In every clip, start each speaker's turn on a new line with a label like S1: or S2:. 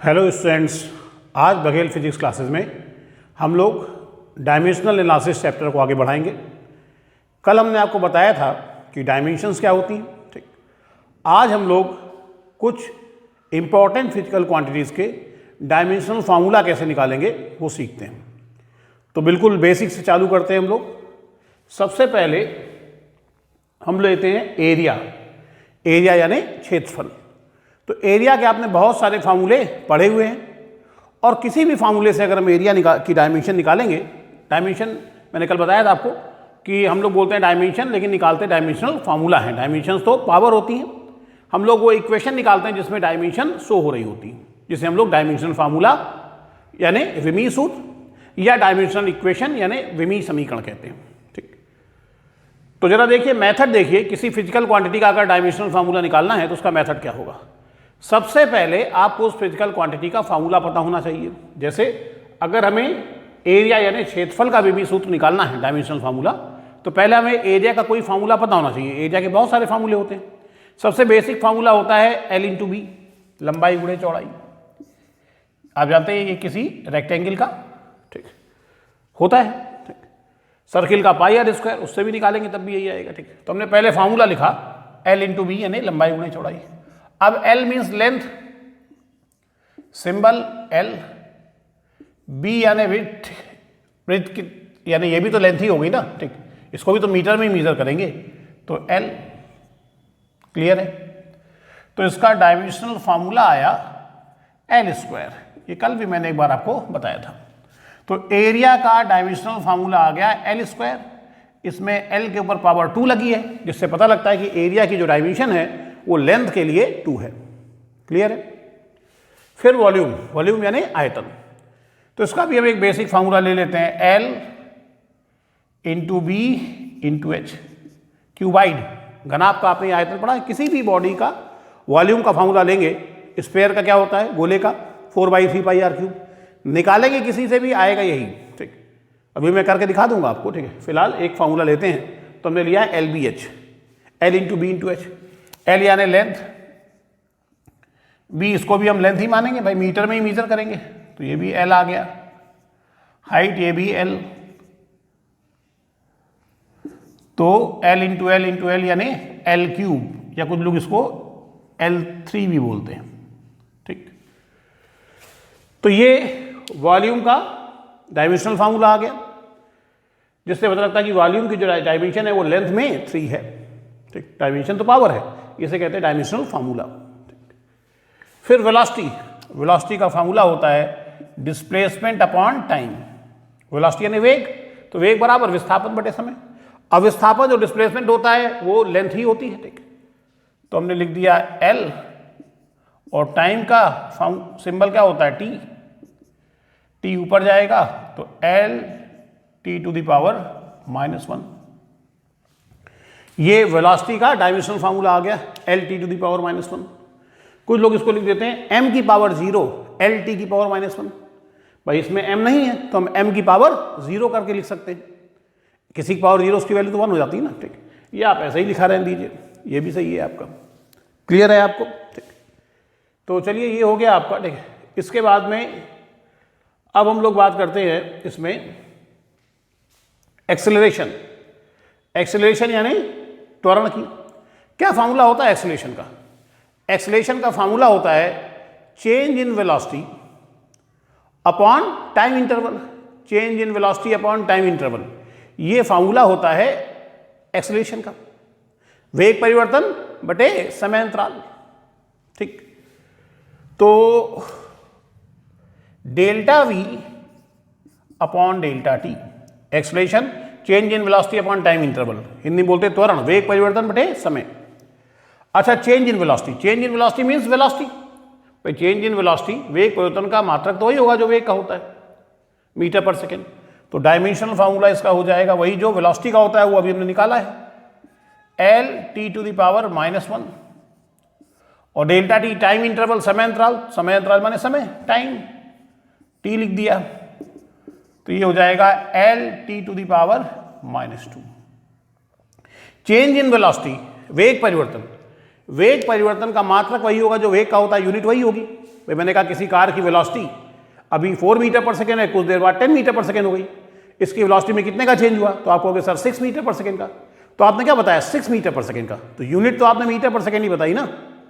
S1: Hello students, आज Baghel physics classes में हम लोग डायमेंशनल एनालिसिस चैप्टर को आगे बढ़ाएंगे। कल हमने आपको बताया था कि डायमेंशंस क्या होती हैं। ठीक, आज हम लोग कुछ इम्पॉर्टेंट फिजिकल क्वांटिटीज़ के डायमेंशनल फार्मूला कैसे निकालेंगे वो सीखते हैं। तो बिल्कुल बेसिक से चालू करते हैं हम लोग। सबसे पहले हम लेते हैं एरिया यानी क्षेत्रफल। तो एरिया के आपने बहुत सारे फार्मूले पढ़े हुए हैं और किसी भी फार्मूले से अगर हम एरिया की डायमेंशन निकालेंगे, डायमेंशन मैंने कल बताया था आपको कि हम लोग बोलते हैं डायमेंशन लेकिन निकालते हैं डायमेंशनल फार्मूला है। डायमेंशंस तो पावर होती हैं, हम लोग वो इक्वेशन निकालते हैं जिसमें डायमेंशन शो हो रही होती है, जिसे हम लोग डायमेंशनल फार्मूला यानी विमी सूत्र या डायमेंशनल इक्वेशन यानी विमी समीकरण कहते हैं। ठीक, तो जरा देखिए मेथड देखिए, किसी फिजिकल क्वांटिटी का अगर डायमेंशनल फार्मूला निकालना है तो उसका मेथड क्या होगा। सबसे पहले आपको उस फिजिकल क्वांटिटी का फार्मूला पता होना चाहिए। जैसे अगर हमें एरिया यानी क्षेत्रफल का विमी सूत्र निकालना है डायमेंशनल फार्मूला, तो पहले हमें एरिया का कोई फार्मूला पता होना चाहिए। एरिया के बहुत सारे फार्मूले होते हैं। सबसे बेसिक फार्मूला होता है L इंटू बी, लंबाई गुणे चौड़ाई। आप जानते हैं ये किसी रेक्टेंगल का ठीक होता है। ठीक, सर्किल का पाई आर स्क्वायर, उससे भी निकालेंगे तब भी यही आएगा। ठीक, तो हमने पहले फार्मूला लिखा L इंटू बी यानी लंबाई गुणे चौड़ाई। अब L means length, symbol L, B यानी विड्थ यानी ये भी तो लेंथ ही होगी ना। ठीक, इसको भी तो मीटर में ही मेजर करेंगे, तो L क्लियर है। तो इसका डायमेंशनल फार्मूला आया L स्क्वायर। ये कल भी मैंने एक बार आपको बताया था। तो एरिया का डायमेंशनल फार्मूला आ गया L स्क्वायर। इसमें L के ऊपर पावर 2 लगी है, जिससे पता लगता है कि एरिया की जो डायमेंशन है वो लेंथ के लिए 2 है। क्लियर है। फिर वॉल्यूम यानी आयतन। तो इसका भी हम एक बेसिक फार्मूला ले लेते हैं, L into B into H, cuboid. घनाभ का आपने आयतन पढ़ा है। किसी भी बॉडी का वॉल्यूम का फार्मूला लेंगे, स्फेयर का क्या होता है, गोले का 4/3πr³ निकालेंगे किसी से भी आएगा यही। ठीक, अभी मैं करके दिखा दूंगा आपको। ठीक है, फिलहाल एक फार्मूला लेते हैं। तो हमने लिया है LBH, L into B into H. L यानी लेंथ, B इसको भी हम लेंथ ही मानेंगे भाई, मीटर में ही मेजर करेंगे, तो ये भी L आ गया। हाइट ये भी L, तो L इंटू L यानी L³ या कुछ लोग इसको L3 भी बोलते हैं। ठीक, तो ये वॉल्यूम का डायमेंशनल फार्मूला आ गया, जिससे पता लगता है कि वॉल्यूम की जो डायमेंशन है वो लेंथ में 3 है। ठीक, डायमेंशन तो पावर है, इसे कहते हैं डायमेंशनल फार्मूला। फिर वेलोसिटी का फार्मूला होता है डिस्प्लेसमेंट अपॉन टाइम। वेलोसिटी यानी वेग, तो वेग बराबर विस्थापन बटे समय। अब विस्थापन जो डिस्प्लेसमेंट होता है वो लेंथ ही होती है। ठीक, तो हमने लिख दिया L और टाइम का सिंबल क्या होता है T ऊपर जाएगा तो LT⁻⁻1। ये वेलोसिटी का डायमेंशनल फार्मूला आ गया LT⁻⁻1। कुछ लोग इसको लिख देते हैं m⁻0 LT⁻⁻1। भाई इसमें m नहीं है तो हम m⁻0 करके लिख सकते हैं। किसी की पावर 0 उसकी वैल्यू तो 1 हो जाती है ना। ठीक, ये आप ऐसे ही लिखा रहने दीजिए, ये भी सही है आपका। क्लियर है आपको। ठीक, तो चलिए ये हो गया आपका। ठीक है, इसके बाद में अब हम लोग बात करते हैं इसमें एक्सेलरेशन यानी त्वरण की। क्या फार्मूला होता है एक्सेलरेशन का? एक्सेलरेशन का फार्मूला होता है change in velocity upon time interval. Change in velocity upon time interval, ये फार्मूला होता है एक्सेलरेशन का। वेग परिवर्तन बटे समय अंतराल। ठीक, तो delta V upon delta T, acceleration change in velocity upon time interval, Hindi बोलते हैं त्वरण, वेग परिवर्तन बटे समय। अच्छा, change in velocity means velocity. भाई चेंज इन वेलोसिटी, वेग परिवर्तन का मात्रक तो वही होगा जो वेग का होता है, मीटर पर सेकेंड। तो डायमेंशनल फार्मूला इसका हो जाएगा वही जो वेलोसिटी का होता है, वो अभी हमने निकाला है LT⁻⁻1 और डेल्टा T टाइम इंटरवल, समय अंतराल माने समय, टाइम, T लिख दिया, तो ये हो जाएगा LT⁻⁻2। चेंज इन वेलोसिटी, वेग परिवर्तन का मात्रक वही होगा जो वेग का होता है, यूनिट वही होगी। भाई मैंने कहा किसी कार की वेलोसिटी अभी 4 मीटर पर सेकेंड है, कुछ देर बाद 10 मीटर पर सेकेंड हो गई, इसकी वेलोसिटी में कितने का चेंज हुआ? तो आप कहोगे सर 6 मीटर पर सेकेंड का। तो आपने क्या बताया? 6 मीटर पर सेकेंड का। तो यूनिट तो आपने मीटर पर सेकेंड ही बताई ना,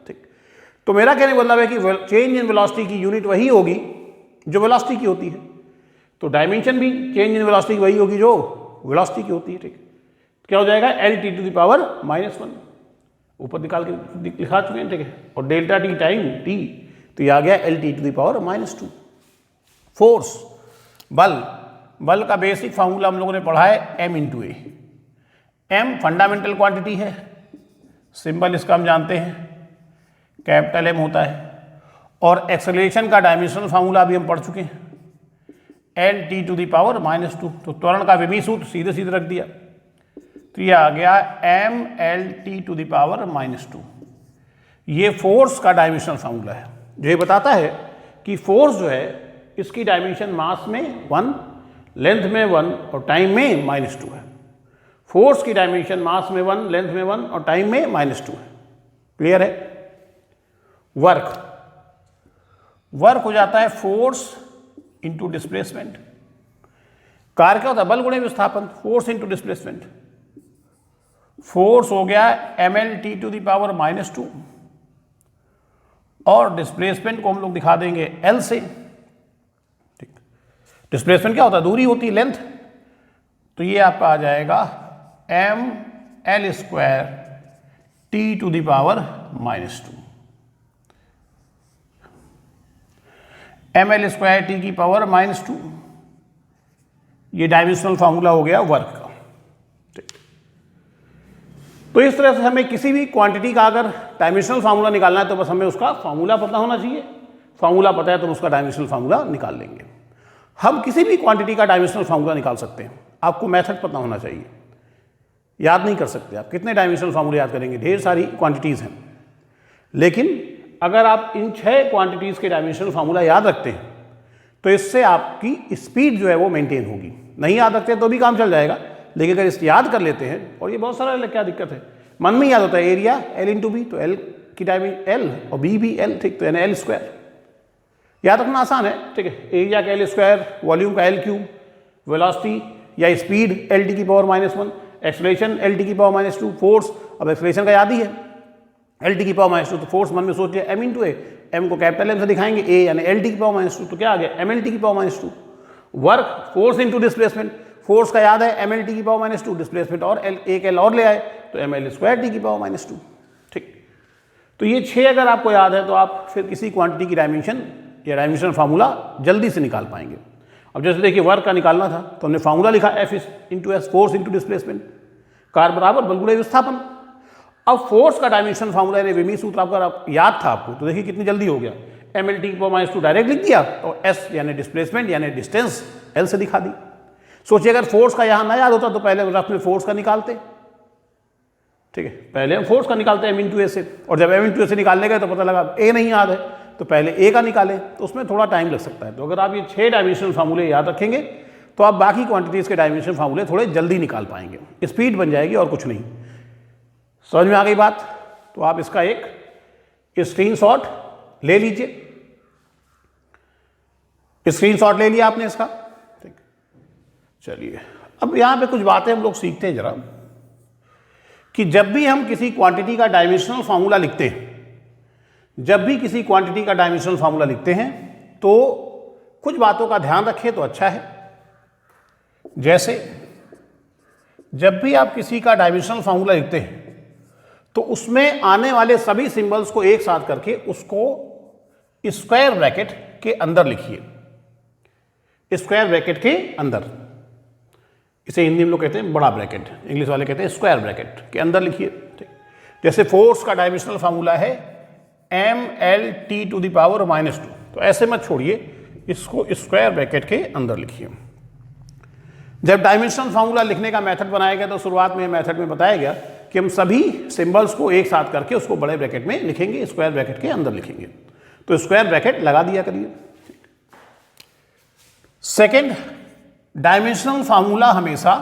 S1: ठीक। तो मेरा कहने का मतलब है कि चेंज इन वेलोसिटी की यूनिट वही होगी जो वेलोसिटी की होती है, तो डायमेंशन भी चेंज इन वेलोसिटी की वही होगी जो वेलोसिटी की होती है, ठीक। क्या हो जाएगा? LT⁻⁻1, ऊपर निकाल के लिखा चुके हैं, ठीक है। और डेल्टा टी टाइम टी, तो ये आ गया LT⁻²। फोर्स, बल का बेसिक फार्मूला हम लोगों ने पढ़ा है M×A। M फंडामेंटल क्वांटिटी है, सिंबल इसका हम जानते हैं कैपिटल M होता है। और एक्सेलरेशन का डायमेंशनल फार्मूला भी हम पढ़ चुके हैं LT⁻²। तो त्वरण का विमीय सूत्र सीधे सीधे रख दिया, तो ये आ गया MLT⁻²। ये फोर्स का डायमेंशनल फार्मूला है जो ये बताता है कि फोर्स जो है इसकी डायमेंशन मास में 1, लेंथ में 1 और टाइम में -2 है। फोर्स की डायमेंशन मास में 1, लेंथ में 1 और टाइम में -2 है। क्लियर है? वर्क हो जाता है फोर्स इंटू डिस्प्लेसमेंट। कार्य क्या होता है? बल गुणे विस्थापन, फोर्स इंटू डिस्प्लेसमेंट। फोर्स हो गया MLT⁻² और डिस्प्लेसमेंट को हम लोग दिखा देंगे L से, ठीक। डिस्प्लेसमेंट क्या होता है? दूरी होती है, लेंथ। तो ये आपका आ जाएगा ML² T⁻²। ML² T⁻², ये डायमेंशनल फार्मूला हो गया वर्क का, ठीक। तो इस तरह से हमें किसी भी क्वांटिटी का अगर डायमेंशनल फार्मूला निकालना है तो बस हमें उसका फार्मूला पता होना चाहिए। फार्मूला पता है तो उसका डायमेंशनल फार्मूला निकाल लेंगे। हम किसी भी क्वांटिटी का डायमेंशनल फार्मूला निकाल सकते हैं, आपको मेथड पता होना चाहिए। याद नहीं कर सकते आप, कितने डायमेंशनल फार्मूले याद करेंगे? ढेर सारी क्वांटिटीज़ हैं, लेकिन अगर आप इन 6 क्वांटिटीज़ के डायमेंशनल फार्मूला याद रखते हैं तो इससे आपकी स्पीड जो है वो मेंटेन होगी। नहीं याद रखते तो भी काम चल जाएगा, लेकिन अगर इस याद कर लेते हैं, और ये बहुत सारा, क्या दिक्कत है, मन में याद होता है एरिया L×B, तो L की डायमेंशन L और B भी L, ठीक। तो यानी L²। याद रखना आसान है, ठीक है। एरिया का L², वॉल्यूम का L3, वेलोसिटी या speed LT⁻⁻1, acceleration LT⁻², force, अब एक्सेलरेशन का याद ही है LT⁻², तो फोर्स मन में सोच लिया M×A, M को कैपिटल M से दिखाएंगे, A यानी LT⁻², तो क्या आ गया? MLT⁻²। Work, force into displacement, force का याद है MLT⁻², डिस्प्लेसमेंट और एक L और ले आए तो ML² T⁻², ठीक। तो ये 6 अगर आपको याद है तो आप फिर किसी क्वांटिटी की डायमेंशन या डायमेंशनल फार्मूला जल्दी से निकाल पाएंगे। अब जैसे देखिए वर्क का निकालना था तो हमने फार्मूला लिखा F/S, force into displacement, car बराबर बल गुणे विस्थापन। अब फोर्स का डायमेंशन फार्मूला यानी विमीय सूत्र आपका याद था आपको, तो देखिए कितनी जल्दी हो गया। MLT⁻² डायरेक्ट लिख दिया और S यानी डिस्प्लेसमेंट यानी डिस्टेंस L से दिखा दी। सोचिए अगर फोर्स का यहाँ ना याद होता तो पहले रफ में फोर्स का निकालते, ठीक है। पहले हम फोर्स का निकालते हैं M×A से, और जब M×A से निकालने गए तो पता लगा A नहीं याद है, तो पहले A का निकालें, तो उसमें थोड़ा टाइम लग सकता है। तो अगर आप ये 6 डायमेंशनल फार्मूले याद रखेंगे तो आप बाकी क्वांटिटीज़ के डायमेंशनल फार्मूले थोड़े जल्दी निकाल पाएंगे, स्पीड बन जाएगी और कुछ नहीं। समझ में आ गई बात? तो आप इसका एक स्क्रीनशॉट ले लीजिए। स्क्रीनशॉट ले लिया आपने इसका, ठीक। चलिए अब यहाँ पे कुछ बातें हम लोग सीखते हैं जरा, कि जब भी हम किसी क्वांटिटी का डायमेंशनल फार्मूला लिखते हैं, जब भी किसी क्वांटिटी का डायमेंशनल फार्मूला लिखते हैं तो कुछ बातों का ध्यान रखें तो अच्छा है। जैसे जब भी आप किसी का डायमेंशनल फार्मूला लिखते हैं तो उसमें आने वाले सभी सिंबल्स को एक साथ करके उसको स्क्वायर ब्रैकेट के अंदर लिखिए। स्क्वायर ब्रैकेट के अंदर, इसे हिंदी में लोग कहते हैं बड़ा ब्रैकेट, इंग्लिश वाले कहते हैं स्क्वायर ब्रैकेट के अंदर लिखिए, ठीक। जैसे फोर्स का डायमेंशनल फार्मूला है MLT⁻², तो ऐसे मत छोड़िए, इसको स्क्वायर ब्रैकेट के अंदर लिखिए। जब डायमेंशनल फार्मूला लिखने का मेथड बनाया गया तो शुरुआत में मेथड में बताया गया कि हम सभी सिंबल्स को एक साथ करके उसको बड़े ब्रैकेट में लिखेंगे, स्क्वायर ब्रैकेट के अंदर लिखेंगे। तो स्क्वायर ब्रैकेट लगा दिया करिए। सेकंड, डायमेंशनल फार्मूला हमेशा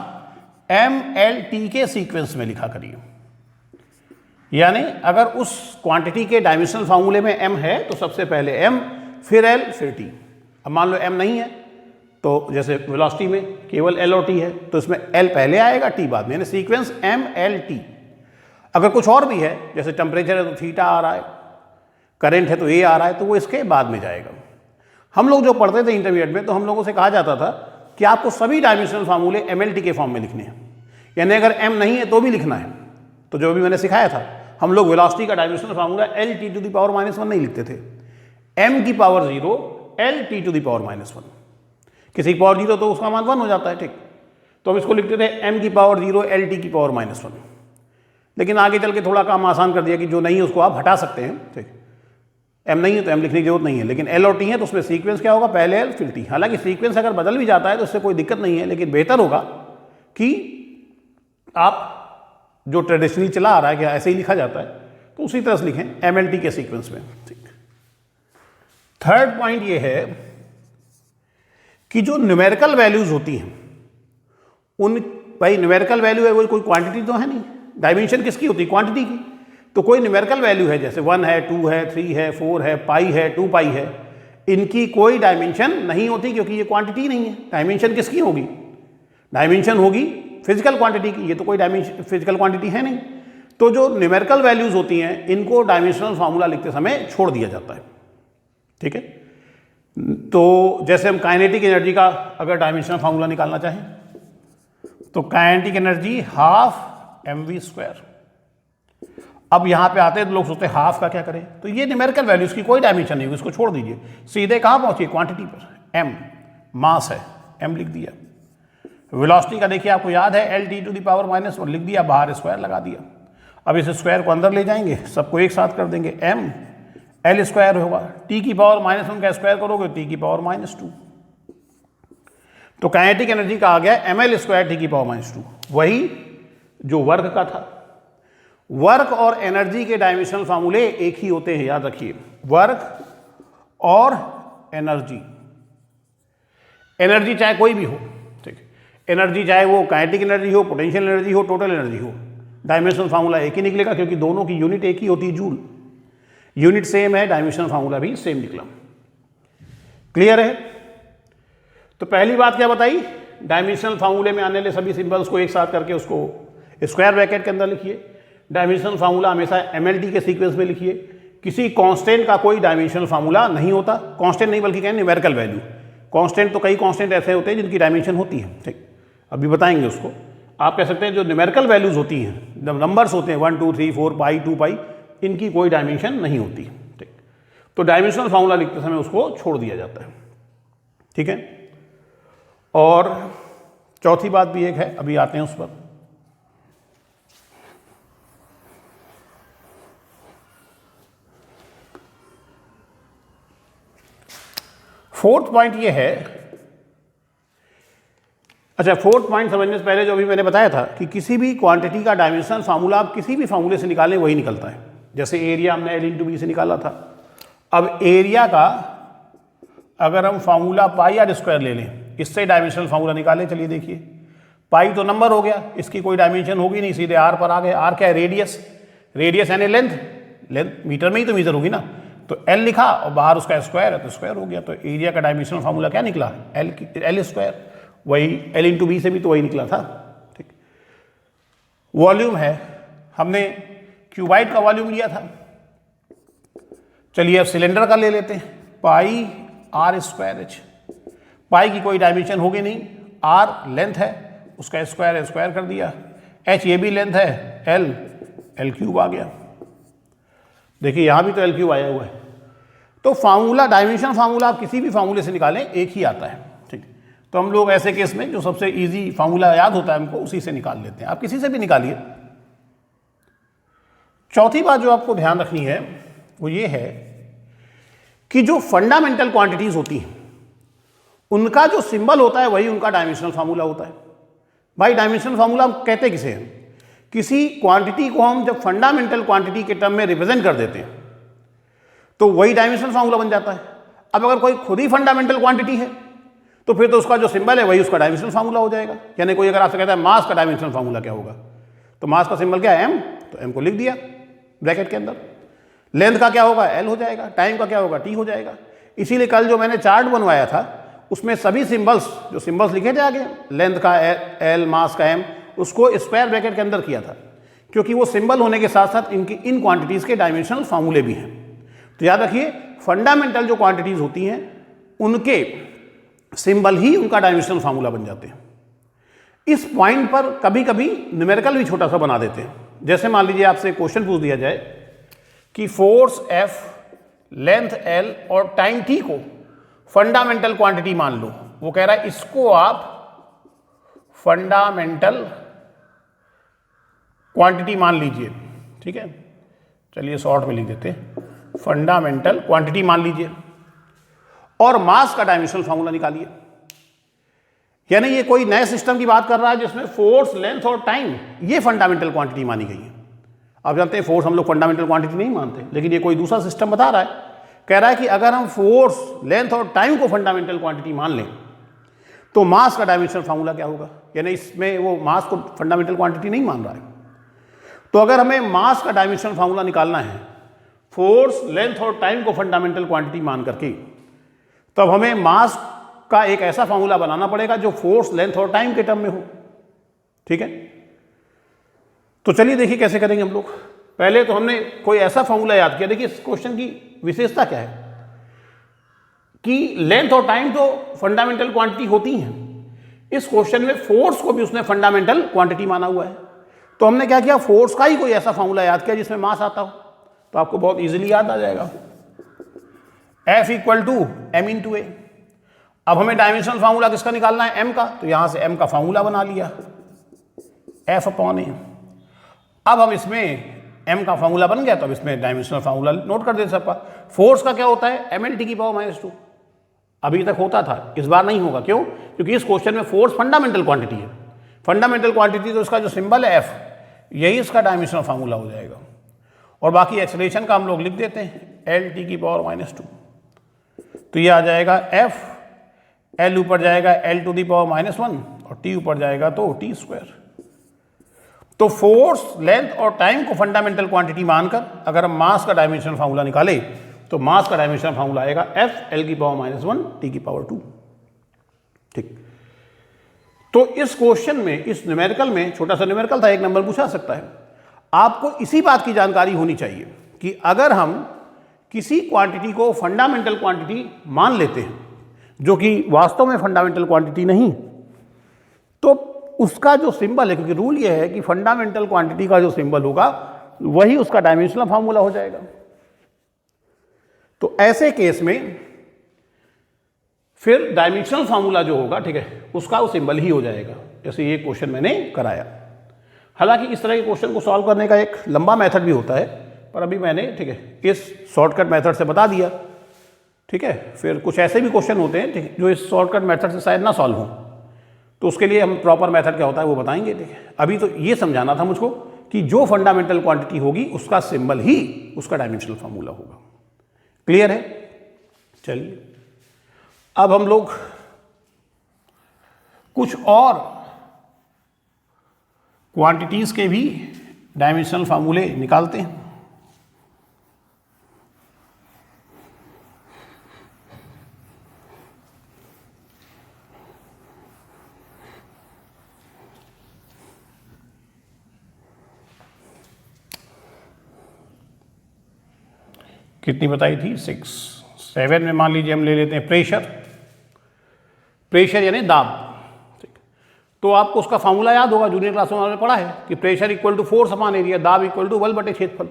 S1: MLT के सीक्वेंस में लिखा करिए। यानी अगर उस क्वांटिटी के डायमेंशनल फार्मूले में M है तो सबसे पहले M, फिर एल फिर टी। अब मान लो एम नहीं है तो जैसे वेलोसिटी में केवल एल और टी है तो इसमें एल पहले आएगा टी बाद में, यानी सीक्वेंस एम एल टी। अगर कुछ और भी है जैसे टेम्परेचर है तो थीटा आ रहा है, करंट है तो ए आ रहा है, तो वो इसके बाद में जाएगा। हम लोग जो पढ़ते थे इंटरमीडिएट में तो हम लोगों से कहा जाता था कि आपको सभी डायमेंशनल फार्मूले एम एल टी के फॉर्म में लिखने हैं, यानी अगर एम नहीं है तो भी लिखना है। तो जो भी मैंने सिखाया था, हम लोग वेलोसिटी का dimensional formula L T to the power -1 नहीं लिखते थे, एम की power 0 L T to the power -1। किसी की पावर 0 तो उसका मान 1 हो जाता है, ठीक। तो हम इसको लिखते थे एम की पावर 0 एल टी की पावर -1। लेकिन आगे चल के थोड़ा काम आसान कर दिया कि जो नहीं है उसको आप हटा सकते हैं, ठीक। एम नहीं है तो एम लिखने की जरूरत नहीं है, लेकिन एल और टी है तो उसमें सीक्वेंस क्या होगा, पहले एल फिर टी। हालांकि सीक्वेंस अगर बदल भी जाता है तो उससे कोई दिक्कत नहीं है, लेकिन बेहतर होगा कि आप जो ट्रेडिशनली चला आ रहा है कि ऐसे ही लिखा जाता है तो उसी तरह से लिखें एम एल टी के सीक्वेंस में, ठीक। थर्ड पॉइंट ये है कि जो न्यूमेरिकल वैल्यूज होती हैं उन, भाई न्यूमेरिकल वैल्यू है वो कोई क्वांटिटी तो है नहीं, डायमेंशन किसकी होती है, क्वांटिटी की। तो कोई न्यूमेरिकल वैल्यू है जैसे 1 है, 2 है, 3 है, 4 है, पाई है, 2 पाई है, इनकी कोई डायमेंशन नहीं होती क्योंकि ये क्वांटिटी नहीं है। डायमेंशन किसकी होगी, डायमेंशन होगी फिजिकल क्वांटिटी की, ये तो कोई डायमेंशन फिजिकल क्वांटिटी है नहीं। तो जो न्यूमेरिकल वैल्यूज होती हैं इनको डायमेंशनल फार्मूला लिखते समय छोड़ दिया जाता है, ठीक है। तो जैसे हम काइनेटिक एनर्जी का अगर डायमेंशनल फार्मूला निकालना चाहें तो काइनेटिक एनर्जी हाफ mv²। अब यहां पे आते हैं तो लोग सोचते हैं हाफ का क्या करें, तो ये न्यूमेरिकल वैल्यू, इसकी कोई डायमेंशन नहीं, इसको छोड़ दीजिए, सीधे कहां पहुंचिए, क्वांटिटी पर। m मास है, m लिख दिया। वेलोसिटी का देखिए आपको याद है L T to the power -1 लिख दिया, बाहर स्क्वायर लगा दिया। अब इस स्क्वायर को अंदर ले जाएंगे, सबको एक साथ कर देंगे, m एल स्क्वायर होगा, टी की पावर -1 का स्क्वायर करोगे टी की पावर -2। तो काइनेटिक एनर्जी का आ गया एम एल स्क्वायर टी की पावर -2, वही जो वर्क का था। वर्क और एनर्जी के डायमेंशनल फार्मूले एक ही होते हैं, याद रखिए, वर्क और एनर्जी। एनर्जी चाहे कोई भी हो, ठीक, एनर्जी चाहे वो काइनेटिक एनर्जी हो, पोटेंशियल एनर्जी हो, टोटल एनर्जी हो, डायमेंशनल फार्मूला एक ही निकलेगा क्योंकि दोनों की यूनिट एक ही होती है, जूल। यूनिट सेम है, डायमेंशनल फार्मूला भी सेम निकला। क्लियर है। तो पहली बात क्या बताई, डायमेंशनल फार्मूले में आने वाले सभी सिंबल्स को एक साथ करके उसको स्क्वायर ब्रैकेट के अंदर लिखिए। डायमेंशनल फार्मूला हमेशा एमएलटी के सीक्वेंस में लिखिए। किसी कांस्टेंट का कोई डायमेंशनल फार्मूला नहीं होता, कांस्टेंट नहीं बल्कि कहें न्यूमेरिकल वैल्यू। कांस्टेंट तो कई कांस्टेंट ऐसे होते हैं जिनकी डायमेंशन होती है, ठीक, अभी बताएंगे उसको। आप कह सकते हैं जो न्यूमेरिकल वैल्यूज होती हैं, जब नंबर्स होते हैं 1 2 3 4 पाई 2 पाई, इनकी कोई डायमेंशन नहीं होती, ठीक। तो डायमेंशनल फार्मूला लिखते समय उसको छोड़ दिया जाता है, ठीक है। और चौथी बात भी एक है, अभी आते हैं उस पर। फोर्थ पॉइंट ये है, अच्छा फोर्थ पॉइंट समझने से पहले जो भी मैंने बताया था कि किसी भी क्वांटिटी का डायमेंशनल फार्मूला आप किसी भी फार्मूले से निकालें वही निकलता है। जैसे एरिया हमने एल इंटू बी से निकाला था। अब एरिया का अगर हम फार्मूला पाई आर स्क्वायर ले लें, इससे डायमेंशनल फार्मूला निकालें, चलिए देखिए, पाई तो नंबर हो गया, इसकी कोई डायमेंशन होगी नहीं, सीधे आर पर आ गए। आर क्या है, रेडियस, रेडियस यानी लेंथ, लेंथ मीटर में ही तो मीटर होगी ना, तो एल लिखा और बाहर उसका स्क्वायर है तो स्क्वायर हो गया। तो एरिया का डायमेंशनल फार्मूला क्या निकला, एल स्क्वायर, वही एल इंटू बी से भी तो वही निकला था, ठीक। वॉल्यूम है, हमने क्यूबाइड का वॉल्यूम लिया था, चलिए अब सिलेंडर का ले लेते हैं, पाई आर स्क्वायर एच। पाई की कोई डायमेंशन होगी नहीं, आर लेंथ है, उसका स्क्वायर स्क्वायर कर दिया, एच ये भी लेंथ है, एल एल क्यूब आ गया। देखिए यहाँ भी तो एल क्यूब आया हुआ है। तो फार्मूला, डायमेंशन फार्मूला आप किसी भी फार्मूले से निकालें एक ही आता है, ठीक। तो हम लोग ऐसे केस में जो सबसे इजी फार्मूला याद होता है हमको उसी से निकाल लेते हैं, आप किसी से भी निकालिए। चौथी बात जो आपको ध्यान रखनी है वो ये है कि जो फंडामेंटल क्वांटिटीज होती हैं उनका जो सिंबल होता है वही उनका डायमेंशनल फार्मूला होता है। भाई डायमेंशनल फार्मूला हम कहते किसे हैं, किसी क्वांटिटी को हम जब फंडामेंटल क्वांटिटी के टर्म में रिप्रेजेंट कर देते हैं तो वही डायमेंशनल फार्मूला बन जाता है। अब अगर कोई खुद ही फंडामेंटल क्वांटिटी है तो फिर तो उसका जो सिंबल है वही उसका डायमेंशनल फार्मूला हो जाएगा। यानी कोई अगर आपसे कहता है मास का डायमेंशनल फार्मूला क्या होगा, तो मास का सिंबल क्या है, एम, तो एम को लिख दिया ब्रैकेट के अंदर। लेंथ का क्या होगा, एल हो जाएगा। टाइम का क्या होगा, टी हो जाएगा। इसीलिए कल जो मैंने चार्ट बनवाया था उसमें सभी सिंबल्स, जो सिंबल्स लिखे थे आगे, लेंथ का एल, मास का एम, उसको स्क्वायर ब्रैकेट के अंदर किया था, क्योंकि वो सिंबल होने के साथ साथ इनकी इन क्वांटिटीज़ के डायमेंशनल फार्मूले भी हैं। तो याद रखिए, फंडामेंटल जो क्वांटिटीज़ होती हैं उनके सिंबल ही उनका डायमेंशनल फार्मूला बन जाते हैं। इस पॉइंट पर कभी कभी न्यूमेरिकल भी छोटा सा बना देते हैं। जैसे मान लीजिए आपसे क्वेश्चन पूछ दिया जाए कि फोर्स एफ, लेंथ एल और टाइम टी को फंडामेंटल क्वांटिटी मान लो। वो कह रहा है इसको आप फंडामेंटल क्वांटिटी मान लीजिए। ठीक है, चलिए शॉर्ट में लिख देते हैं, फंडामेंटल क्वांटिटी मान लीजिए और मास का डायमेंशनल फार्मूला निकालिए। यानी ये कोई नए सिस्टम की बात कर रहा है जिसमें फोर्स, लेंथ और टाइम ये फंडामेंटल क्वांटिटी मानी गई है। आप जानते हैं फोर्स हम लोग फंडामेंटल क्वांटिटी नहीं मानते, लेकिन ये कोई दूसरा सिस्टम बता रहा है, कह रहा है कि अगर हम फोर्स, लेंथ और टाइम को फंडामेंटल क्वांटिटी मान लें तो मास का डायमेंशनल फार्मूला क्या होगा। यानी इसमें वो मास को फंडामेंटल क्वांटिटी नहीं मान रहा है। तो अगर हमें मास का डायमेंशनल फार्मूला निकालना है फोर्स, लेंथ और टाइम को फंडामेंटल क्वांटिटी मान करके, तब हमें मास का एक ऐसा फार्मूला बनाना पड़ेगा जो फोर्स, लेंथ और टाइम के टर्म में हो। ठीक है, तो चलिए देखिए कैसे करेंगे हम लोग। पहले तो हमने कोई ऐसा फार्मूला याद किया। देखिए इस क्वेश्चन की विशेषता क्या है कि लेंथ और टाइम तो फंडामेंटल क्वांटिटी होती हैं। इस क्वेश्चन में फोर्स को भी उसने फंडामेंटल क्वांटिटी माना हुआ है। तो हमने क्या किया, फोर्स का ही कोई ऐसा फार्मूला याद किया जिसमें मास आता हो, तो आपको बहुत इजीली याद आ जाएगा, F equal to M into A. अब हमें डायमेंशनल फार्मूला किसका निकालना है, m का, तो यहां से m का फार्मूला बना लिया, F अपॉन ए। अब हम इसमें m का फार्मूला बन गया तो अब इसमें डायमेंशनल फार्मूला नोट कर दे सकता। फोर्स का क्या होता है, ml की पावर -2। अभी तक होता था, इस बार नहीं होगा। क्यों? क्योंकि इस क्वेश्चन में फोर्स फंडामेंटल क्वांटिटी है। फंडामेंटल क्वांटिटी तो इसका जो सिंबल है F, यही इसका डायमेंशनल फार्मूला हो जाएगा। और बाकी एक्सेलरेशन का हम लोग लिख देते हैं LT की पावर -2। तो ये आ जाएगा F, L ऊपर जाएगा L टू दी पावर -1 और T ऊपर जाएगा तो T²। तो फोर्स, लेंथ और टाइम को फंडामेंटल क्वांटिटी मानकर अगर हम मास का डायमेंशनल फार्मूला निकाले तो मास का डायमेंशनल फार्मूला आएगा F, L की पावर -1 T की पावर 2। ठीक, तो इस क्वेश्चन में, इस न्यूमेरिकल में, छोटा सा न्यूमेरिकल था, 1 नंबर पूछा सकता है। आपको इसी बात की जानकारी होनी चाहिए कि अगर हम किसी क्वांटिटी को फंडामेंटल क्वांटिटी मान लेते हैं जो कि वास्तव में फंडामेंटल क्वांटिटी नहीं, तो उसका जो सिंबल है, क्योंकि रूल यह है कि फंडामेंटल क्वांटिटी का जो सिंबल होगा वही उसका डायमेंशनल फार्मूला हो जाएगा। तो ऐसे केस में फिर डायमेंशनल फार्मूला जो होगा, ठीक है, उसका वो सिंबल ही हो जाएगा। जैसे ये क्वेश्चन मैंने कराया। हालांकि इस तरह के क्वेश्चन को सॉल्व करने का एक लंबा मेथड भी होता है, पर अभी मैंने, ठीक है, इस शॉर्टकट मेथड से बता दिया। ठीक है, फिर कुछ ऐसे भी क्वेश्चन होते हैं, ठीक है, जो इस शॉर्टकट मेथड से शायद ना सॉल्व हो, तो उसके लिए हम प्रॉपर मेथड क्या होता है वो बताएंगे। ठीक है, अभी तो ये समझाना था मुझको कि जो फंडामेंटल क्वांटिटी होगी उसका सिंबल ही उसका डायमेंशनल फार्मूला होगा। क्लियर है? चलिए अब हम लोग कुछ और क्वांटिटीज के भी डायमेंशनल फार्मूले निकालते हैं। कितनी बताई थी? 6। 7 में मान लीजिए हम ले लेते हैं प्रेशर। प्रेशर यानी दाब। ठीक, तो आपको उसका फार्मूला याद होगा, जूनियर क्लास में हमने पढ़ा है कि pressure equal to force upon area, दाब इक्वल टू बल बटे क्षेत्रफल।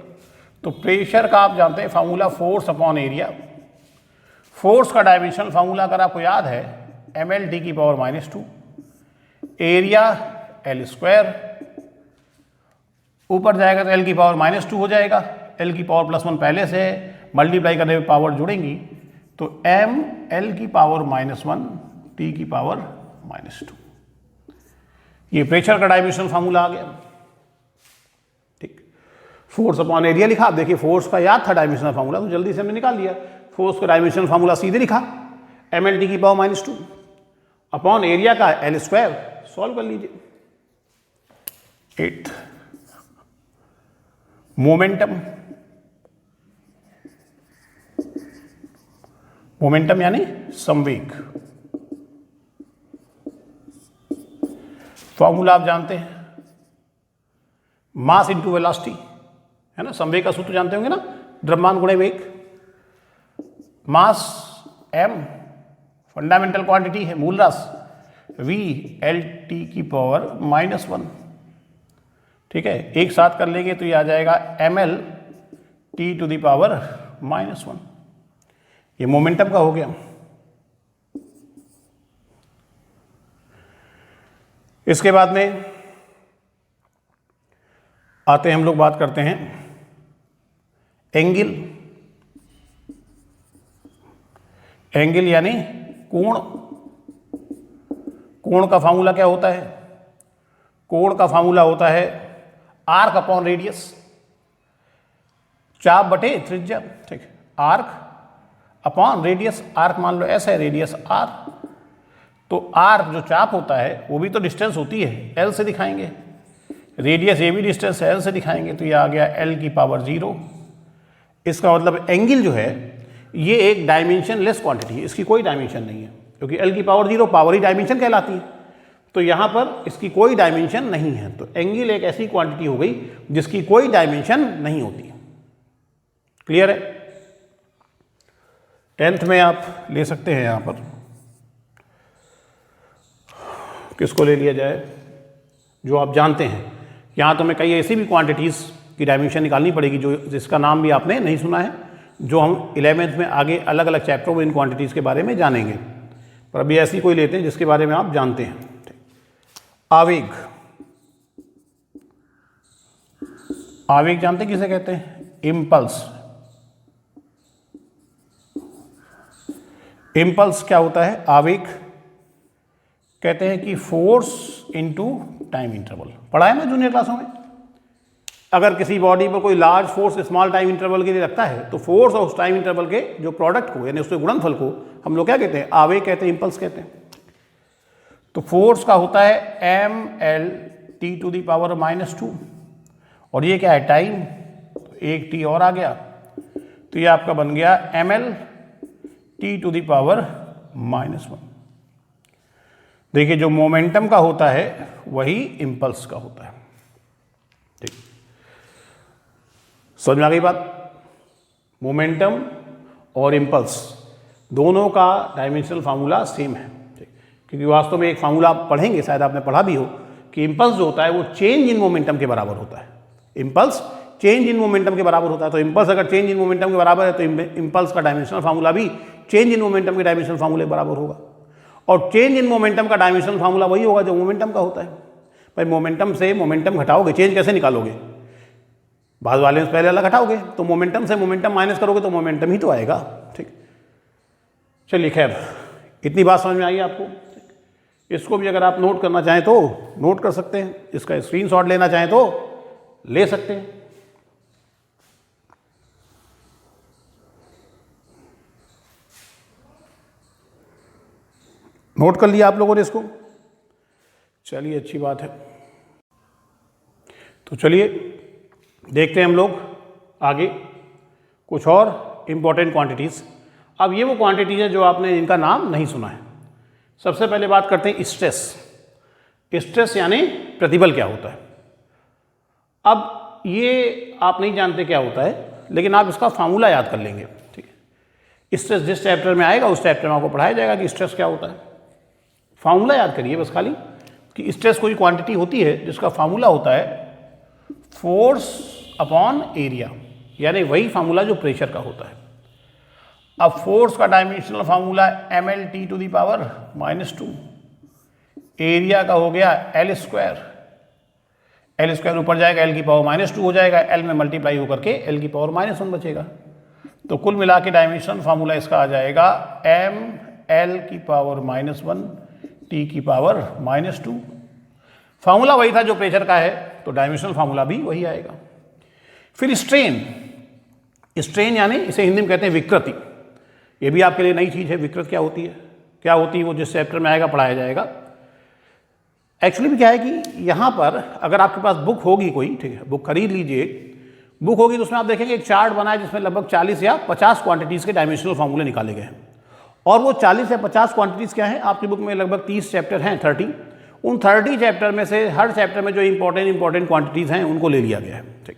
S1: तो प्रेशर का आप जानते हैं formula force upon area. Force का डायमेंशनल फार्मूला अगर आपको याद है ml की पावर -2, एरिया L², ऊपर जाएगा तो L की पावर -2 हो जाएगा, L की पावर +1 पहले से, मल्टीप्लाई करने में पावर जुड़ेंगी तो ml की पावर -1 T की पावर -2। ये प्रेशर का डायमेंशनल फार्मूला आ गया। ठीक, फोर्स अपॉन एरिया लिखा। आप देखिए फोर्स का याद था डायमेंशनल फार्मूला, तो जल्दी से हमने निकाल लिया। फोर्स का डायमेंशनल फार्मूला सीधे लिखा, ml की पावर -2 अपॉन एरिया का L²। सॉल्व कर लीजिए। 8 मोमेंटम मोमेंटम यानी संवेग। फॉर्मूला आप जानते हैं, मास इंटू वेलोसिटी, है ना। संवेग का सूत्र जानते होंगे ना, द्रव्यमान गुणे वेग। मास m फंडामेंटल क्वांटिटी है, मूल राशि, v L t की पावर -1। ठीक है, एक साथ कर लेंगे तो ये आ जाएगा ml t to the power -1। ये मोमेंटम का हो गया। इसके बाद में आते हैं हम लोग, बात करते हैं एंगल। एंगल यानी कोण। कोण का फार्मूला क्या होता है? कोण का फार्मूला होता है आर्क अपॉन रेडियस, चाप बटे त्रिज्या। ठीक, आर्क अपॉन रेडियस। आर्क मान लो ऐसा है, रेडियस r, तो आर्क जो चाप होता है वो भी तो डिस्टेंस होती है, l से दिखाएंगे। रेडियस ये भी डिस्टेंस है, l से दिखाएंगे, तो ये आ गया l की पावर 0। इसका मतलब एंगल जो है ये एक डायमेंशन लेस क्वांटिटी है, इसकी कोई डायमेंशन नहीं है, क्योंकि l की पावर 0 पावर ही डायमेंशन कहलाती है। तो यहाँ पर इसकी कोई डायमेंशन नहीं है, तो एंगल एक ऐसी क्वांटिटी हो गई जिसकी कोई डायमेंशन नहीं होती। क्लियर है? 10th में आप ले सकते हैं, यहाँ पर किसको ले लिया जाए जो आप जानते हैं। यहाँ तो मैं कई ऐसी भी क्वांटिटीज़ की डायमेंशन निकालनी पड़ेगी जो जिसका नाम भी आपने नहीं सुना है, जो हम 11th में आगे अलग अलग चैप्टरों में इन क्वांटिटीज़ के बारे में जानेंगे। पर अभी ऐसी कोई लेते हैं जिसके बारे में आप जानते हैं। आवेग। आवेग जानते हैं किसे कहते हैं? इम्पल्स। इम्पल्स क्या होता है? आवेग कहते हैं कि फोर्स इनटू टाइम इंटरवल। पढ़ा है ना जूनियर क्लासों में? अगर किसी बॉडी पर कोई large force small time interval के लिए लगता है तो फोर्स और उस टाइम इंटरवल के जो प्रोडक्ट को यानी उसके गुणनफल को हम लोग क्या कहते हैं? आवेग कहते हैं, इम्पल्स कहते हैं। तो फोर्स का होता है ml t to the power -2, और ये क्या है? टाइम। तो एक t और आ गया, तो ये आपका बन गया ml t to the power -1। देखिए, जो मोमेंटम का होता है वही इम्पल्स का होता है। ठीक, समझ में आ गई बात? मोमेंटम और इम्पल्स दोनों का डायमेंशनल फार्मूला सेम है। ठीक, क्योंकि वास्तव में एक फार्मूला आप पढ़ेंगे, शायद आपने पढ़ा भी हो, कि इम्पल्स जो होता है वो चेंज इन मोमेंटम के बराबर होता है। इम्पल्स चेंज इन मोमेंटम के बराबर होता है। तो इम्पल्स अगर चेंज इन मोमेंटम के बराबर है तो इम्पल्स का डायमेंशनल फार्मूला भी चेंज इन मोमेंटम के डायमेंशनल फार्मूले के बराबर होगा। और चेंज इन मोमेंटम का डायमेंशनल फार्मूला वही होगा जो मोमेंटम का होता है। भाई मोमेंटम से मोमेंटम घटाओगे, चेंज कैसे निकालोगे? बाद वाले में पहले अलग घटाओगे, तो मोमेंटम से मोमेंटम माइनस करोगे तो मोमेंटम ही तो आएगा। ठीक, चलिए खैर, इतनी बात समझ में आई आपको? इसको भी अगर आप नोट करना चाहें तो नोट कर सकते हैं, इसका स्क्रीनशॉट लेना चाहें तो ले सकते हैं। नोट कर लिया आप लोगों ने इसको? चलिए, अच्छी बात है। तो चलिए देखते हैं हम लोग आगे कुछ और इम्पोर्टेंट क्वांटिटीज़। अब ये वो क्वांटिटीज़ हैं जो आपने इनका नाम नहीं सुना है। सबसे पहले बात करते हैं स्ट्रेस। स्ट्रेस यानी प्रतिबल क्या होता है। अब ये आप नहीं जानते क्या होता है, लेकिन आप इसका फार्मूला याद कर लेंगे। ठीक है, स्ट्रेस जिस चैप्टर में आएगा उस चैप्टर में आपको पढ़ाया जाएगा कि स्ट्रेस क्या होता है। फार्मूला याद करिए बस खाली, कि स्ट्रेस कोई क्वांटिटी होती है जिसका फार्मूला होता है फोर्स अपॉन एरिया, यानी वही फार्मूला जो प्रेशर का होता है। अब फोर्स का dimensional formula ml t to the power -2, area का हो गया L स्क्वायर। L स्क्वायर ऊपर जाएगा, L की पावर -2 हो जाएगा, L में मल्टीप्लाई होकर के L की पावर -1 बचेगा। तो कुल मिला के डायमेंशनल फार्मूला इसका आ जाएगा m L की पावर -1 t की पावर -2। फार्मूला वही था जो प्रेशर का है, तो डायमेंशनल फार्मूला भी वही आएगा। फिर स्ट्रेन। स्ट्रेन यानी इसे हिंदी में कहते हैं विकृति। ये भी आपके लिए नई चीज़ है। विकृति क्या होती है? क्या होती है वो जिस चैप्टर में आएगा पढ़ाया जाएगा। एक्चुअली भी क्या है कि यहाँ पर अगर आपके पास बुक होगी कोई, ठीक है, बुक खरीद लीजिए, बुक होगी तो उसमें आप देखेंगे एक चार्ट बना है जिसमें लगभग 40 या 50 क्वांटिटीज़ के डायमेंशनल फार्मूले निकाले गए हैं। और वो 40 या 50 क्वांटिटीज़ क्या हैं, आपकी बुक में लगभग 30 चैप्टर हैं, 30। उन 30 चैप्टर में से हर चैप्टर में जो इंपॉर्टेंट क्वांटिटीज़ हैं उनको ले लिया गया है। ठीक,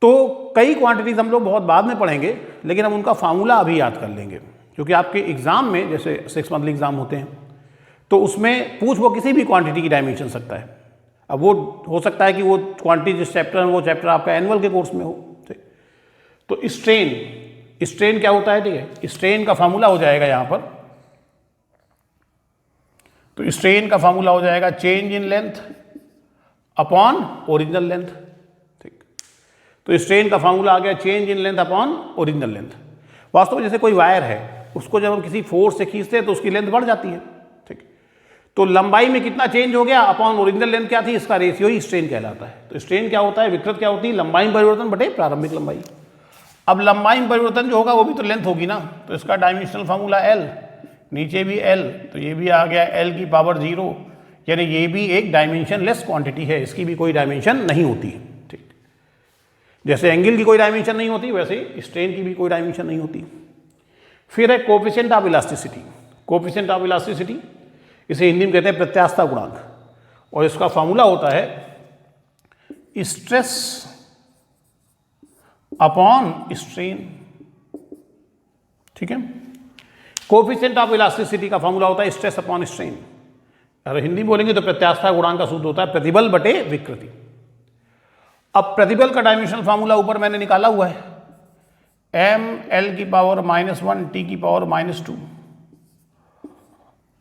S1: तो कई क्वांटिटीज़ हम लोग बहुत बाद में पढ़ेंगे, लेकिन हम उनका फार्मूला अभी याद कर लेंगे, क्योंकि आपके एग्ज़ाम में जैसे 6 मंथली एग्ज़ाम होते हैं तो उसमें पूछ वो किसी भी क्वांटिटी की डायमेंशन सकता है। अब वो हो सकता है कि वो क्वांटिटी जिस चैप्टर में वो चैप्टर आपका एनुअल के कोर्स में हो। ठीक, तो स्ट्रेन क्या होता है, ठीक है, स्ट्रेन का फार्मूला हो जाएगा यहाँ पर, तो स्ट्रेन का फार्मूला हो जाएगा change in length upon original length. ठीक, तो स्ट्रेन का फार्मूला आ गया change in length upon original length. वास्तव में जैसे कोई वायर है, उसको जब हम किसी फोर्स से खींचते हैं तो उसकी लेंथ बढ़ जाती है। ठीक, तो लंबाई में कितना चेंज हो गया अपॉन ओरिजिनल लेंथ क्या थी, इसका रेशियो ही स्ट्रेन कहलाता है। तो स्ट्रेन क्या होता है, विकृत क्या होती है, लंबाई में परिवर्तन बटे प्रारंभिक लंबाई। अब लंबाई में परिवर्तन जो होगा वो भी तो लेंथ होगी ना, तो इसका डायमेंशनल फार्मूला L, नीचे भी L, तो ये भी आ गया L की पावर 0, यानी ये भी एक डायमेंशनलेस क्वांटिटी है, इसकी भी कोई डायमेंशन नहीं होती। ठीक, जैसे एंगल की कोई डायमेंशन नहीं होती, वैसे स्ट्रेन की भी कोई डायमेंशन नहीं होती। फिर है coefficient of elasticity. Coefficient of elasticity, इसे हिंदी में कहते हैं प्रत्यास्थता गुणांक, और इसका फार्मूला होता है स्ट्रेस अपॉन स्ट्रेन। ठीक है, कोफिशिएंट ऑफ इलास्टिसिटी का फार्मूला होता है स्ट्रेस अपॉन स्ट्रेन। अगर हिंदी बोलेंगे तो प्रत्यास्थता गुणांक का सूत्र होता है प्रतिबल बटे विकृति। अब प्रतिबल का डायमेंशनल फार्मूला ऊपर मैंने निकाला हुआ है, ml की पावर -1 t की पावर -2,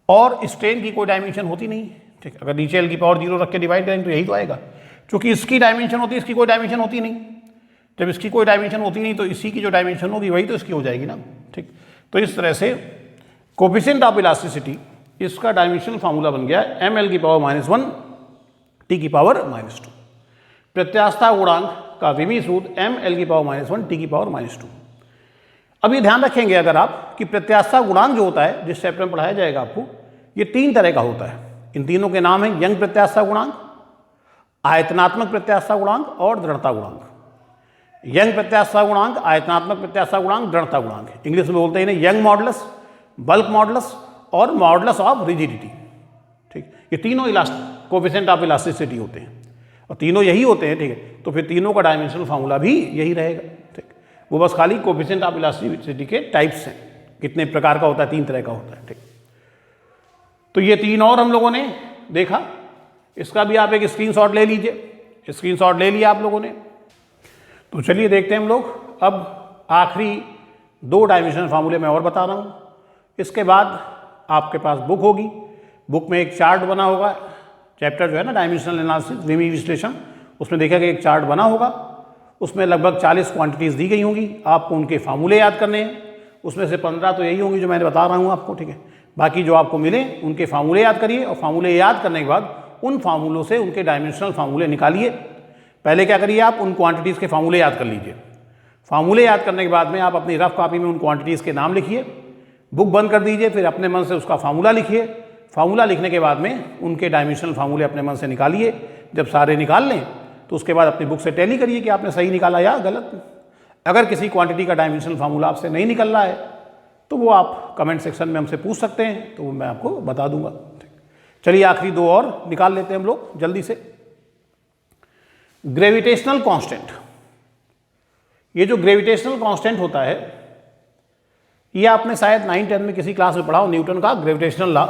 S1: और स्ट्रेन की कोई डायमेंशन होती नहीं। ठीक, अगर नीचे l की पावर 0 रख के डिवाइड करेंगे तो यही तो आएगा, क्योंकि इसकी डायमेंशन होती है, इसकी कोई डायमेंशन होती नहीं। जब इसकी कोई डायमेंशन होती नहीं तो इसी की जो डायमेंशन होगी वही तो इसकी हो जाएगी ना। ठीक, तो इस तरह से कोफिशिएंट ऑफ इलास्टिसिटी, इसका डायमेंशनल फार्मूला बन गया ml की पावर -1 t की पावर -2। प्रत्यास्थता गुणांक का विमीय सूत्र ml की पावर -1 t की पावर -2। अब ये ध्यान रखेंगे अगर आप कि प्रत्यास्थता गुणांक जो होता है, जिस चैप्टर में पढ़ाया जाएगा आपको, ये 3 तरह का होता है। इन तीनों के नाम है यंग प्रत्यास्थता गुणांक, आयतनात्मक प्रत्यास्थता गुणांक और दृढ़ता गुणांक। यंग प्रत्यास्थता गुणांक, आयतनात्मक प्रत्यास्थता गुणांक, दृढ़ता गुणांक, इंग्लिश में बोलते हैं इन्हें यंग मॉडुलस, बल्क मॉडुलस और मॉडुलस ऑफ रिजिडिटी। ठीक, ये तीनों कोफिशिएंट ऑफ इलास्टिसिटी होते हैं, और तीनों यही होते हैं। ठीक है, तो फिर तीनों का डायमेंशनल फार्मूला भी यही रहेगा। ठीक, वो बस खाली कोफिशिएंट ऑफ इलास्टिसिटी के टाइप्स हैं, कितने प्रकार का होता है, 3 तरह का होता है। ठीक, तो ये 3 और हम लोगों ने देखा, इसका भी आप एक स्क्रीनशॉट ले लीजिए। स्क्रीनशॉट ले लिया आप लोगों ने, तो चलिए देखते हैं हम लोग। अब आखिरी 2 डायमेंशनल फार्मूले मैं और बता रहा हूँ, इसके बाद आपके पास बुक होगी, बुक में एक चार्ट बना होगा, चैप्टर जो है ना डायमेंशनल एनालिसिस विमीय विश्लेषण, उसमें देखा कि एक चार्ट बना होगा, उसमें लगभग 40 क्वांटिटीज़ दी गई होंगी, आपको उनके फार्मूले याद करने हैं। उसमें से 15 तो यही होंगी जो मैंने बता रहा हूँ आपको। ठीक है, बाकी जो आपको मिले उनके फार्मूले याद करिए, और फार्मूले याद करने के बाद उन फार्मूलों से उनके डायमेंशनल फार्मूले निकालिए। पहले क्या करिए, आप उन क्वांटिटीज़ के फार्मूले याद कर लीजिए। फार्मूले याद करने के बाद में आप अपनी रफ कॉपी में उन क्वांटिटीज़ के नाम लिखिए, बुक बंद कर दीजिए, फिर अपने मन से उसका फार्मूला लिखिए। फार्मूला लिखने के बाद में उनके डायमेंशनल फार्मूले अपने मन से निकालिए। जब सारे निकाल लें तो उसके बाद अपनी बुक से टैली करिए कि आपने सही निकाला या गलत। अगर किसी क्वांटिटी का डायमेंशनल फार्मूला आपसे नहीं निकल रहा है तो वो आप कमेंट सेक्शन में हमसे पूछ सकते हैं, तो वो मैं आपको बता दूंगा। चलिए आखिरी 2 और निकाल लेते हैं हम लोग जल्दी से। ग्रेविटेशनल कांस्टेंट, ये जो ग्रेविटेशनल कांस्टेंट होता है, ये आपने शायद 9-10 में किसी क्लास में पढ़ा हो, न्यूटन का ग्रेविटेशनल लॉ,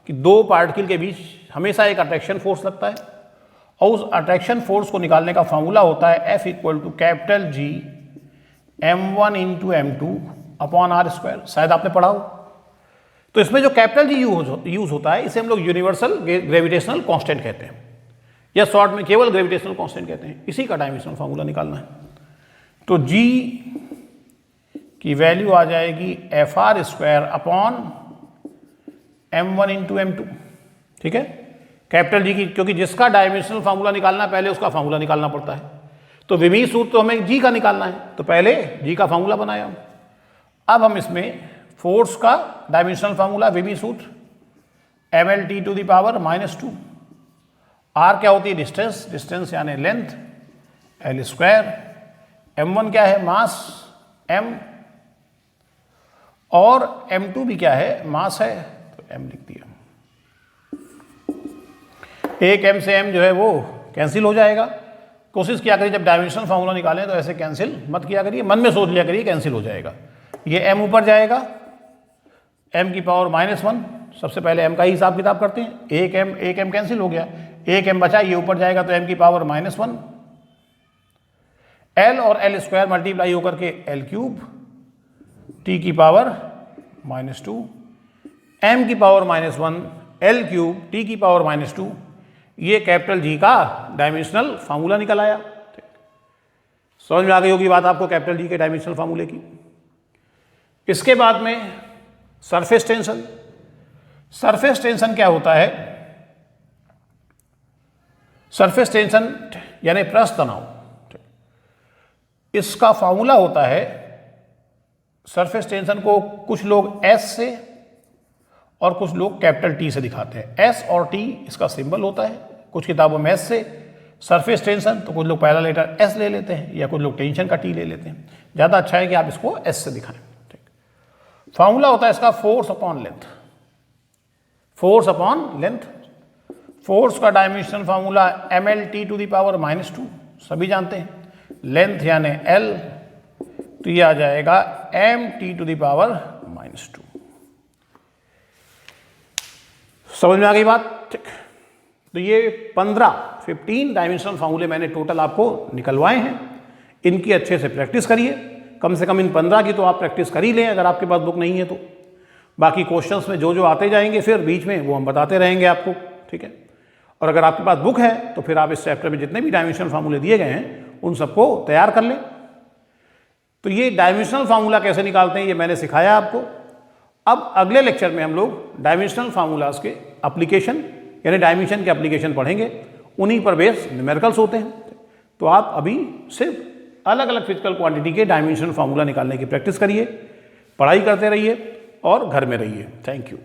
S1: कि 2 पार्टिकल के बीच हमेशा एक अट्रैक्शन फोर्स लगता है, और उस अट्रैक्शन फोर्स को निकालने का फॉर्मूला होता है F = G m1 × m2 upon r²। शायद आपने पढ़ा हो। तो इसमें जो G यूज होता है, इसे हम लोग यूनिवर्सल ग्रेविटेशनल कांस्टेंट कहते हैं, या शॉर्ट में केवल ग्रेविटेशनल कांस्टेंट कहते हैं। इसी का डायमेंशनल फार्मूला निकालना है। तो G की वैल्यू आ जाएगी Fr² अपॉन m1 × m2। ठीक है, G की, क्योंकि जिसका डायमेंशनल फार्मूला निकालना है पहले उसका फार्मूला निकालना पड़ता है। तो विमीय सूत्र तो हमें G का निकालना है, तो पहले G का फार्मूला बनाया। अब हम इसमें फोर्स का डायमेंशनल फार्मूला, विमीय सूत्र mLT⁻²। r क्या होती है, डिस्टेंस, डिस्टेंस यानी लेंथ, L²। m1 क्या है, मास m, और m2 भी क्या है, मास है, तो m लिख दिया। एक m से m जो है वो कैंसिल हो जाएगा। कोशिश किया करिए जब डायमेंशनल फार्मूला निकालें तो ऐसे कैंसिल मत किया करिए, मन में सोच लिया करिए कैंसिल हो जाएगा। ये m ऊपर जाएगा, m की पावर -1, सबसे पहले m का ही हिसाब किताब करते हैं। एक m कैंसिल हो गया, एक m बचा, ये ऊपर जाएगा तो m की पावर -1, l और l स्क्वायर मल्टीप्लाई होकर के l³ t की पावर -2, m की पावर -1, l³ t की पावर -2, ये कैपिटल G का डायमेंशनल फार्मूला निकल आया। समझ में आ गई होगी बात आपको कैपिटल G के डायमेंशनल फार्मूले की। इसके बाद में सरफेस टेंशन। सरफेस टेंशन क्या होता है? सरफेस टेंशन यानी पृष्ठ तनाव, इसका फार्मूला होता है, सरफेस टेंशन को कुछ लोग S से और कुछ लोग कैपिटल T से दिखाते हैं। S और T इसका सिंबल होता है। कुछ किताबों में S से सरफेस टेंशन, तो कुछ लोग पहला लेटर S ले लेते हैं, या कुछ लोग टेंशन का T ले लेते हैं। ज़्यादा अच्छा है कि आप इसको S से दिखाएं। ठीक, फार्मूला होता है इसका force upon length. Force upon length, force का डायमेंशनल फार्मूला mLT⁻², सभी जानते हैं। लेंथ यानी L, तो ये आ जाएगा mT⁻²। समझ में आ गई बात? ठीक, तो ये 15 डायमेंशनल फार्मूले मैंने टोटल आपको निकलवाए हैं। इनकी अच्छे से प्रैक्टिस करिए, कम से कम इन 15 की तो आप प्रैक्टिस कर ही लें अगर आपके पास बुक नहीं है तो। बाकी क्वेश्चंस में जो जो आते जाएंगे फिर बीच में वो हम बताते रहेंगे आपको। ठीक है, और अगर आपके पास बुक है तो फिर आप इस चैप्टर में जितने भी डायमेंशनल फार्मूले दिए गए हैं उन सबको तैयार कर लें। तो ये डायमेंशनल फार्मूला कैसे निकालते हैं ये मैंने सिखाया आपको। अब अगले लेक्चर में हम लोग डायमेंशनल फार्मूलाज के एप्लीकेशन यानी डायमेंशन के एप्लीकेशन पढ़ेंगे। उन्हीं पर बेस न्यूमेरिकल्स होते हैं। तो आप अभी सिर्फ अलग अलग फिजिकल क्वांटिटी के डायमेंशनल फार्मूला निकालने की प्रैक्टिस करिए, पढ़ाई करते रहिए और घर में रहिए। Thank you.